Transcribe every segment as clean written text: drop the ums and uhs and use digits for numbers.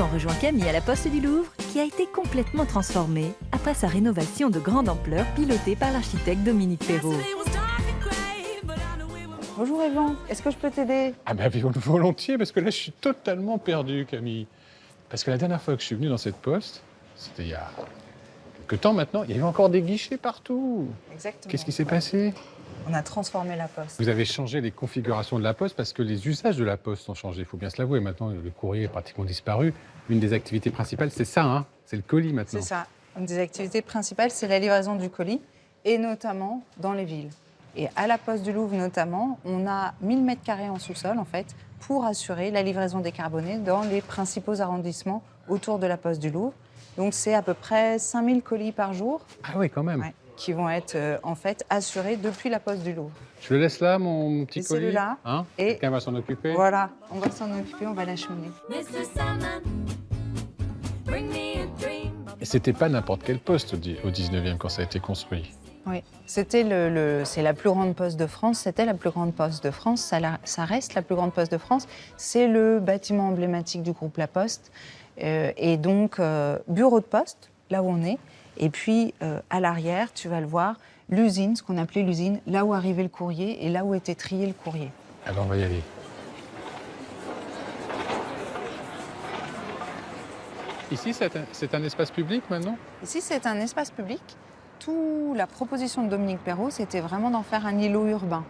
on rejoint Camille à la Poste du Louvre, qui a été complètement transformée après sa rénovation de grande ampleur pilotée par l'architecte Dominique Perrault. Bonjour Yvan, est-ce que je peux t'aider? Ah ben volontiers, parce que là, je suis totalement perdu, Camille. Parce que la dernière fois que je suis venu dans cette poste, c'était il y a quelques temps maintenant, il y avait encore des guichets partout. Exactement. Qu'est-ce qui s'est passé? On a transformé la poste. Vous avez changé les configurations de la poste parce que les usages de la poste ont changé, il faut bien se l'avouer. Maintenant, le courrier est pratiquement disparu. Une des activités principales, c'est ça, hein, c'est le colis maintenant. C'est ça. Une des activités principales, c'est la livraison du colis, et notamment dans les villes. Et à la Poste du Louvre notamment, on a 1000 mètres carrés en sous-sol, en fait, pour assurer la livraison décarbonée dans les principaux arrondissements autour de la Poste du Louvre. Donc c'est à peu près 5000 colis par jour. Ah oui, quand même. Ouais, qui vont être en fait assurés depuis la Poste du Louvre. Je le laisse là, mon petit C'est colis. celui-là. Hein, Et quelqu'un va s'en occuper. Voilà, on va s'en occuper, on va l'acheminer. Et c'était pas n'importe quel poste au 19e quand ça a été construit. Oui, c'est la plus grande poste de France, c'était la plus grande poste de France, ça reste la plus grande poste de France. C'est le bâtiment emblématique du groupe La Poste. Et donc, bureau de poste, là où on est. Et puis, à l'arrière, tu vas le voir, l'usine, ce qu'on appelait l'usine, là où arrivait le courrier et là où était trié le courrier. Alors, on va y aller. Ici, c'est un espace public maintenant? Ici, c'est un espace public. Toute la proposition de Dominique Perrault, c'était vraiment d'en faire un îlot urbain.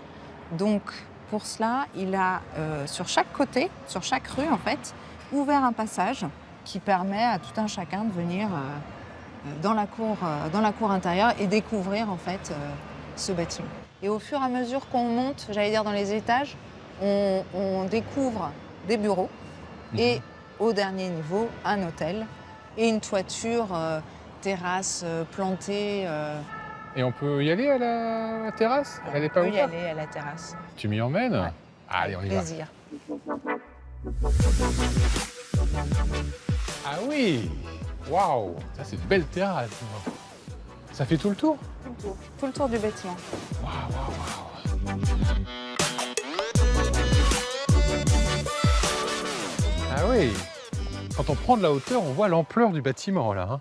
Donc, pour cela, il a, sur chaque côté, sur chaque rue, en fait, ouvert un passage qui permet à tout un chacun de venir dans la cour intérieure et découvrir, en fait, ce bâtiment. Et au fur et à mesure qu'on monte, j'allais dire dans les étages, on découvre des bureaux et, au dernier niveau, un hôtel et une toiture terrasse plantée. Et on peut y aller à la terrasse? Elle n'est pas ouverte? ouverte? On peut y aller à la terrasse. Tu m'y emmènes? Ouais. Allez, on y va. Plaisir. Ah oui! Waouh! Ça, c'est une belle terrasse. Ça fait tout le tour? Tout le tour du bâtiment. Waouh, waouh, waouh! Ah oui! Quand on prend de la hauteur, on voit l'ampleur du bâtiment, là. Hein.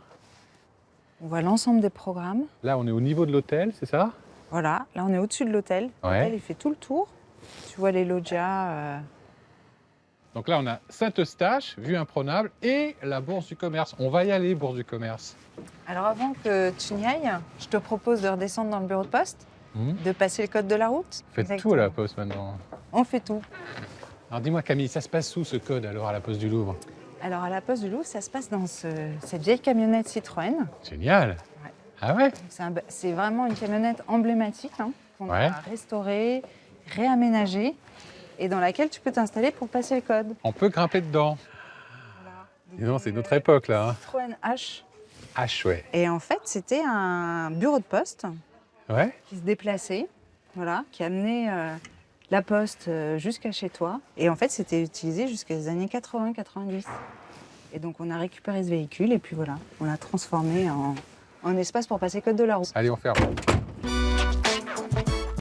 On voit l'ensemble des programmes. Là, on est au niveau de l'hôtel, c'est ça? Voilà, là on est au-dessus de l'hôtel. Ouais. L'hôtel, il fait tout le tour. Tu vois les loggias. Donc là, on a Saint-Eustache, vue imprenable, et la Bourse du Commerce. On va y aller, Bourse du Commerce. Alors avant que tu n'y ailles, je te propose de redescendre dans le bureau de poste, de passer le code de la route. Faites Exactement. tout à la Poste maintenant. On fait tout. Alors dis-moi, Camille, ça se passe où ce code alors à la Poste du Louvre? Alors à la Poste du Louvre, ça se passe dans cette vieille camionnette Citroën. Génial! Ouais. Ah ouais? C'est vraiment une camionnette emblématique qu'on Ouais. a restaurée, réaménagée et dans laquelle tu peux t'installer pour passer le code. On peut grimper dedans. Voilà. Dis donc, c'est notre époque là. Hein. Citroën H. Ah ouais. Et en fait, c'était un bureau de poste Ouais? qui se déplaçait, voilà, qui amenait la poste jusqu'à chez toi. Et en fait, c'était utilisé jusqu'à les années 80-90. Et donc, on a récupéré ce véhicule et puis voilà, on l'a transformé en espace pour passer code de la route. Allez, on ferme.